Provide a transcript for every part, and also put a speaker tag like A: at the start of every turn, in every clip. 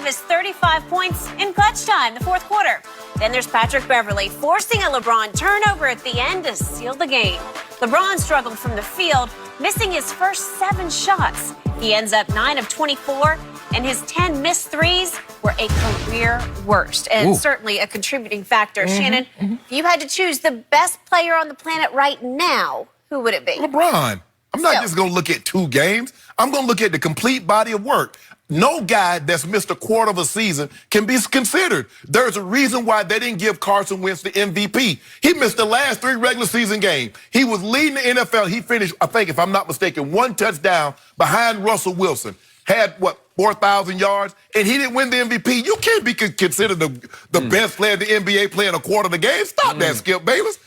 A: his 35 points in clutch time, the fourth quarter. Then there's Patrick Beverley forcing a LeBron turnover at the end to seal the game. LeBron struggled from the field, missing his first 7 shots. He ends up 9 of 24, and his 10 missed threes were a career worst, and certainly a contributing factor. Shannon, if you had to choose the best player on the planet right now, who would it be?
B: LeBron. I'm not just going to look at 2 games. I'm going to look at the complete body of work. No guy that's missed a quarter of a season can be considered. There's a reason why they didn't give Carson Wentz the MVP. He missed the last 3 regular season games. He was leading the NFL. He finished, I think, if I'm not mistaken, 1 touchdown behind Russell Wilson. Had, 4,000 yards, and he didn't win the MVP. You can't be considered the best player in the NBA playing a quarter of the game. Stop that, Skip Bayless.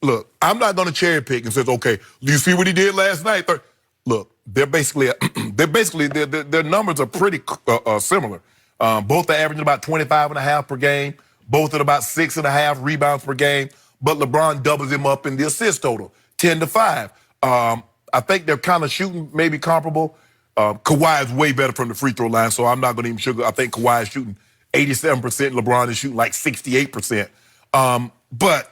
B: Look, I'm not going to cherry pick and say, okay, do you see what he did last night? Look, their numbers are pretty similar. Both are averaging about 25.5 per game. Both at about 6.5 rebounds per game. But LeBron doubles him up in the assist total, 10-5. I think they're kind of shooting maybe comparable. Kawhi is way better from the free throw line, so I'm not going to even sugar. I think Kawhi is shooting 87%. LeBron is shooting like 68%. But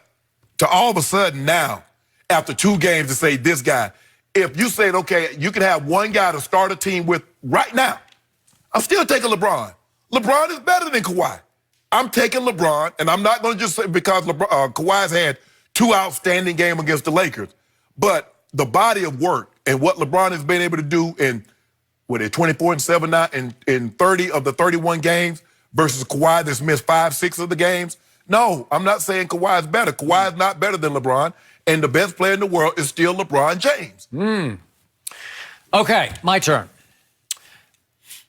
B: to all of a sudden now, after 2 games, to say this guy, if you said, okay, you can have one guy to start a team with right now, I'm still taking LeBron. LeBron is better than Kawhi. I'm taking LeBron, and I'm not going to just say because Kawhi's had 2 outstanding games against the Lakers. But the body of work and what LeBron has been able to do in 24 and 7 now in 30 of the 31 games versus Kawhi that's missed 5-6 of the games. No, I'm not saying Kawhi is better. Kawhi is not better than LeBron, and the best player in the world is still LeBron James.
C: Okay, my turn.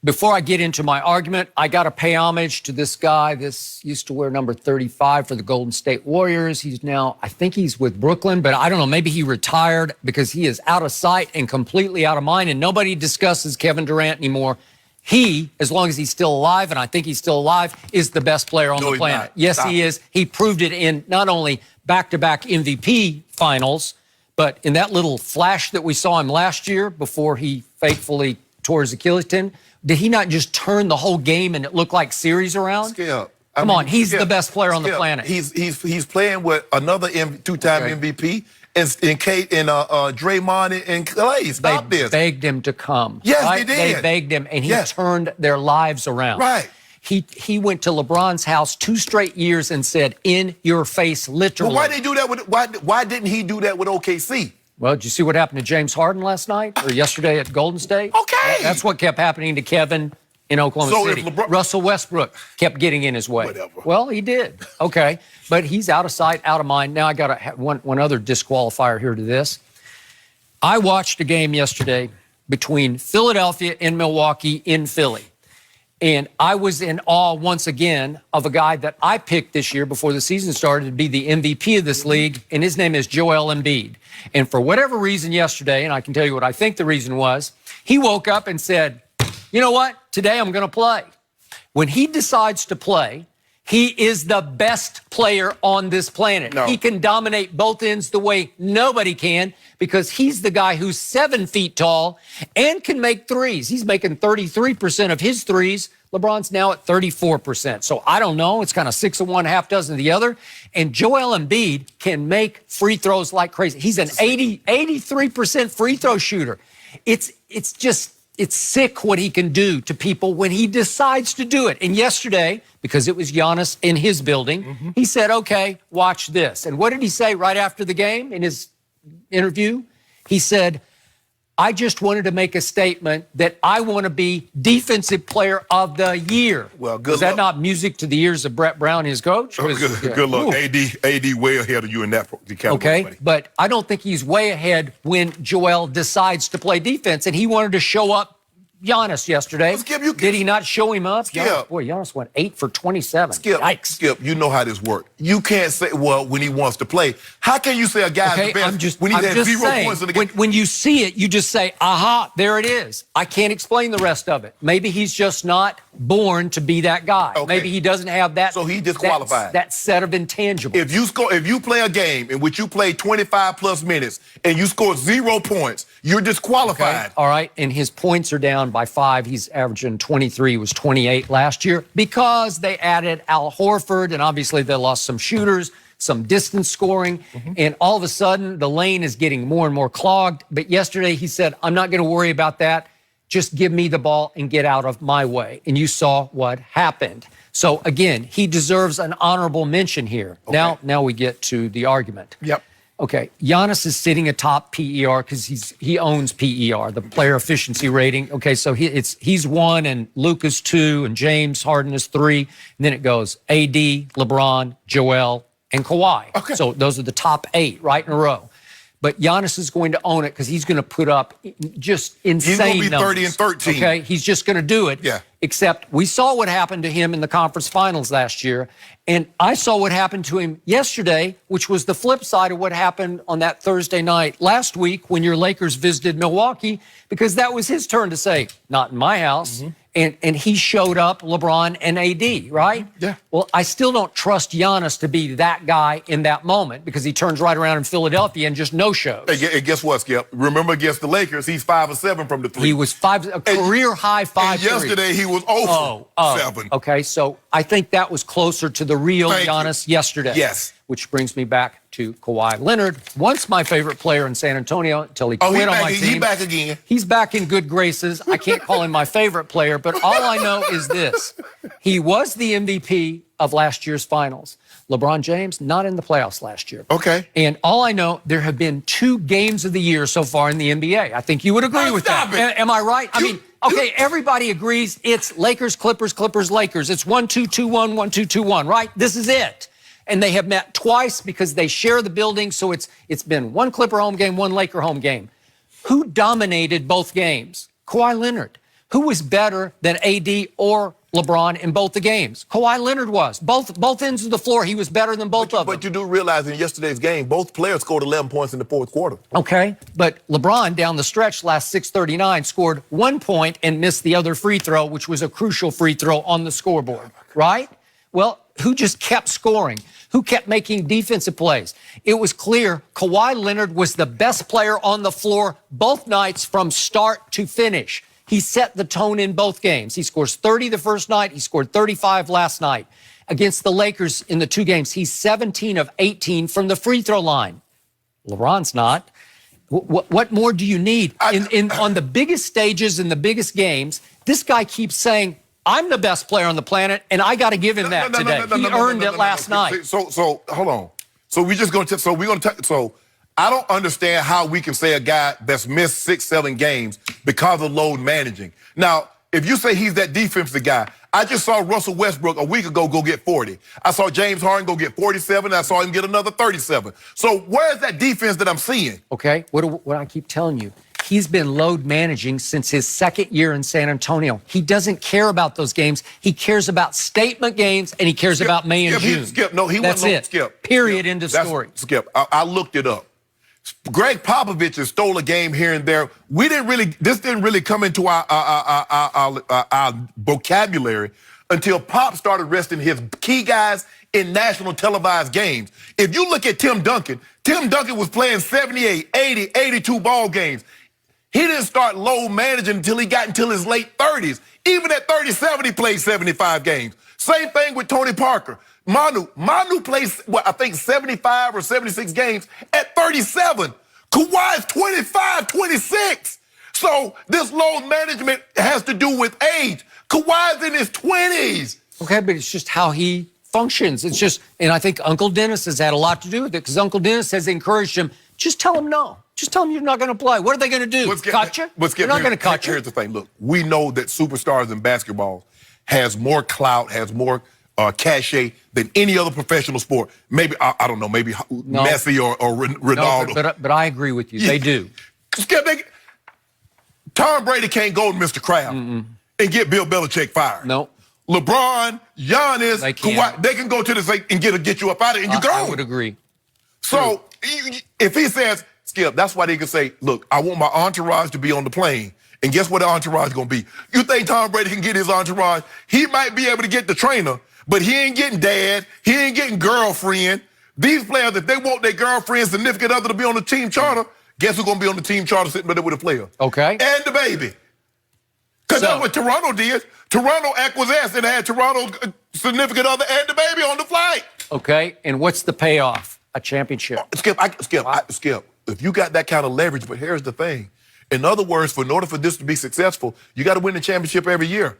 C: Before I get into my argument, I got to pay homage to this guy. This used to wear number 35 for the Golden State Warriors. He's now, I think he's with Brooklyn, but I don't know, maybe he retired because he is out of sight and completely out of mind, and nobody discusses Kevin Durant anymore. He, as long as he's still alive, and I think he's still alive, is the best player on the planet. Yes, he is. He proved it in not only back-to-back MVP finals, but in that little flash that we saw him last year before he fatefully tore his Achilles tendon. Did he not just turn the whole game and it looked like series around?
B: Skip.
C: Come on, he's the best player on the planet.
B: He's playing with another 2-time MVP. And Kate and Draymond and Clay. Stop this.
C: They begged him to come.
B: Yes,
C: right?
B: they did.
C: They begged him, and he turned their lives around.
B: Right.
C: He went to LeBron's house 2 straight years and said, "In your face," literally.
B: Well, why did he do that with? Why didn't he do that with OKC?
C: Well, did you see what happened to James Harden last night or yesterday at Golden State?
B: Okay.
C: That's what kept happening to Kevin in Oklahoma City. Russell Westbrook kept getting in his way.
B: Whatever.
C: Well, he did. Okay. But he's out of sight, out of mind. Now I got one other disqualifier here to this. I watched a game yesterday between Philadelphia and Milwaukee in Philly. And I was in awe once again of a guy that I picked this year before the season started to be the MVP of this league, and his name is Joel Embiid. And for whatever reason yesterday, and I can tell you what I think the reason was, he woke up and said, you know what? Today I'm going to play. When he decides to play, he is the best player on this planet.
B: No.
C: He can dominate both ends the way nobody can because he's the guy who's 7 feet tall and can make threes. He's making 33% of his threes. LeBron's now at 34%. So I don't know. It's kind of 6 of one, half dozen of the other. And Joel Embiid can make free throws like crazy. He's an 83% free throw shooter. It's sick what he can do to people when he decides to do it. And yesterday, because it was Giannis in his building, he said, okay, watch this. And what did he say right after the game in his interview? He said, I just wanted to make a statement that I want to be Defensive Player of the Year.
B: Well, good
C: Was that
B: luck.
C: not music to the ears of Brett Brown, his coach?
B: Good luck. AD way ahead of you in that category.
C: Okay, but I don't think he's way ahead when Joel decides to play defense, and he wanted to show up Giannis yesterday.
B: Skip,
C: Did he not show him up?
B: Skip.
C: Boy, Giannis went 8 for 27. Yikes.
B: Skip, you know how this works. You can't say, well, when he wants to play. How can you say a guy's the best when he has 0 points in the game?
C: When you see it, you just say, aha, there it is. I can't explain the rest of it. Maybe he's just not born to be that guy.
B: Okay.
C: Maybe he doesn't have that.
B: So he disqualified.
C: That set of intangibles.
B: If you play a game in which you play 25 plus minutes and you score 0 points, you're disqualified.
C: Okay. All right, and his points are down by 5. He's averaging 23. He was 28 last year because they added Al Horford, and obviously they lost some shooters, some distance scoring, and all of a sudden the lane is getting more and more clogged. But yesterday he said, I'm not going to worry about that. Just give me the ball and get out of my way. And you saw what happened. So again, he deserves an honorable mention here. Okay. Now we get to the argument.
B: Yep.
C: Okay, Giannis is sitting atop PER because he owns PER, the player efficiency rating. Okay, so he's 1 and Luke is 2 and James Harden is 3. And then it goes AD, LeBron, Joel, and Kawhi.
B: Okay.
C: So those are the top 8 right in a row. But Giannis is going to own it because he's going to put up just insane numbers.
B: He's going to be 30 and 13.
C: Okay, he's just going to do it.
B: Yeah.
C: Except we saw what happened to him in the conference finals last year, and I saw what happened to him yesterday, which was the flip side of what happened on that Thursday night last week when your Lakers visited Milwaukee, because that was his turn to say, not in my house. And he showed up, LeBron and AD, right?
B: Yeah.
C: Well, I still don't trust Giannis to be that guy in that moment because he turns right around in Philadelphia and just no-shows.
B: Hey, guess what, Skip? Remember against the Lakers, he's 5 of 7 from the 3.
C: He was a career-high 5
B: and yesterday he was 0 for 7.
C: Okay, so I think that was closer to the real
B: Thank
C: Giannis yesterday.
B: Yes.
C: Which brings me back to Kawhi Leonard, once my favorite player in San Antonio until he quit on my team.
B: He's back again.
C: He's back in good graces. I can't call him my favorite player, but all I know is this. He was the MVP of last year's finals. LeBron James, not in the playoffs last year.
B: Okay.
C: And all I know, there have been 2 games of the year so far in the NBA. I think you would agree with that. Am I right? I mean, okay, everybody agrees it's Lakers, Clippers, Clippers, Lakers. It's 1-2, 2-1, 1-2, 2-1, right? This is it. And they have met twice because they share the building, so it's been 1 Clipper home game, 1 Laker home game. Who dominated both games? Kawhi Leonard. Who was better than AD or LeBron in both the games? Kawhi Leonard was. Both ends of the floor, he was better than both of them.
B: But you do realize in yesterday's game, both players scored 11 points in the 4th quarter.
C: Okay, but LeBron down the stretch last 6:39 scored 1 point and missed the other free throw, which was a crucial free throw on the scoreboard, right? Well, who just kept scoring? Who kept making defensive plays? It was clear Kawhi Leonard was the best player on the floor both nights from start to finish. He set the tone in both games. He scores 30 the first night. He scored 35 last night. Against the Lakers in the 2 games, he's 17 of 18 from the free throw line. LeBron's not. What more do you need? On the biggest stages in the biggest games, this guy keeps saying, I'm the best player on the planet, and I got to give him that today. He earned it last night.
B: So hold on. So we're just going to. So I don't understand how we can say a guy that's missed 6, 7 games because of load managing. Now, if you say he's that defensive guy, I just saw Russell Westbrook a week ago go get 40. I saw James Harden go get 47. And I saw him get another 37. So where's that defense that I'm seeing?
C: Okay, what I keep telling you. He's been load managing since his 2nd year in San Antonio. He doesn't care about those games. He cares about statement games, and he cares about May and June.
B: Skip, no, he
C: That's
B: wasn't.
C: it.
B: Skip.
C: Period. End of story.
B: Skip. I looked it up. Greg Popovich has stole a game here and there. This didn't really come into our vocabulary until Pop started resting his key guys in national televised games. If you look at Tim Duncan was playing 78, 80, 82 ball games. He didn't start load managing until he got into his late 30s. Even at 37, he played 75 games. Same thing with Tony Parker. Manu plays, I think 75 or 76 games at 37. Kawhi's 25, 26. So this load management has to do with age. Kawhi's in his 20s.
C: Okay, but it's just how he functions. It's just, and I think Uncle Dennis has had a lot to do with it because Uncle Dennis has encouraged him, just tell him no. Just tell them you're not going to play. What are they going to do? Cut you? They're not going to cut you.
B: Here's the thing. Look, we know that superstars in basketball has more clout, has more cachet than any other professional sport. Maybe, I don't know, maybe Messi or Ronaldo.
C: No, but I agree with you. Yeah. They do.
B: Tom Brady can't go to Mr. Kraft and get Bill Belichick fired.
C: No.
B: LeBron, Giannis, Kawhi, they can go to this and get you up out of it, and you go.
C: I would agree.
B: So if he says, Skip, that's why they can say, look, I want my entourage to be on the plane. And guess what the entourage is going to be? You think Tom Brady can get his entourage? He might be able to get the trainer, but he ain't getting dad. He ain't getting girlfriend. These players, if they want their girlfriend, significant other to be on the team charter, Guess who's going to be on the team charter sitting there with a player?
C: Okay.
B: And the baby. Because that's what Toronto did. Toronto acquiesced and had Toronto's significant other and the baby on the flight.
C: Okay, and what's the payoff? A championship.
B: Skip, if you got that kind of leverage, but here's the thing. In other words, in order for this to be successful, you got to win the championship every year.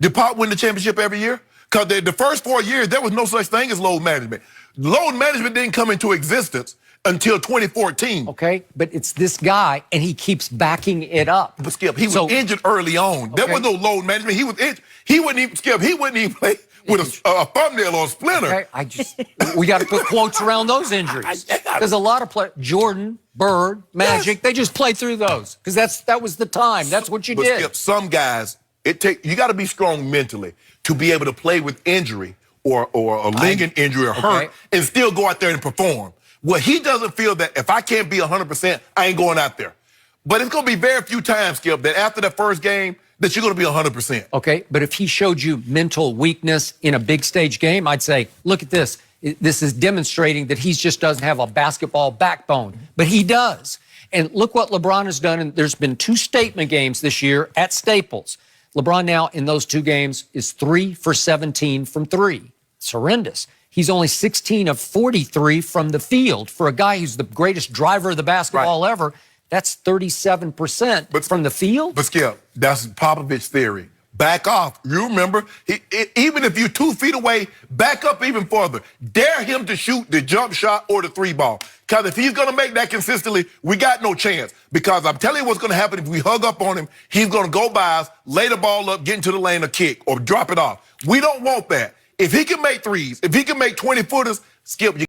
B: Did Pop win the championship every year? Because the first 4 years, there was no such thing as load management. Load management didn't come into existence until 2014.
C: Okay, but it's this guy, and he keeps backing it up.
B: But Skip, he was injured early on.
C: Okay.
B: There was no load management. He was injured. He wouldn't even play with a thumbnail or a splinter.
C: Okay, we got to put quotes around those injuries. There's a lot of players, Jordan, Bird, Magic, they just play through those because that was the time. That's what you did.
B: Skip, some guys, you got to be strong mentally to be able to play with injury or a lingering injury or hurt and still go out there and perform. Well, he doesn't feel that if I can't be 100%, I ain't going out there. But it's going to be very few times, Skip, that after the first game that you're going to be 100%.
C: Okay, but if he showed you mental weakness in a big stage game, I'd say, look at this. This is demonstrating that he just doesn't have a basketball backbone. But he does. And look what LeBron has done. And there's been 2 statement games this year at Staples. LeBron now in those 2 games is 3 for 17 from 3. It's horrendous. He's only 16 of 43 from the field. For a guy who's the greatest driver of the basketball ever, that's 37% from the field.
B: But Skip, that's Popovich's theory. Back off. You remember, even if you're 2 feet away, back up even further. Dare him to shoot the jump shot or the 3-ball. Because if he's going to make that consistently, we got no chance. Because I'm telling you what's going to happen if we hug up on him. He's going to go by us, lay the ball up, get into the lane, or kick, or drop it off. We don't want that. If he can make threes, if he can make 20-footers, Skip,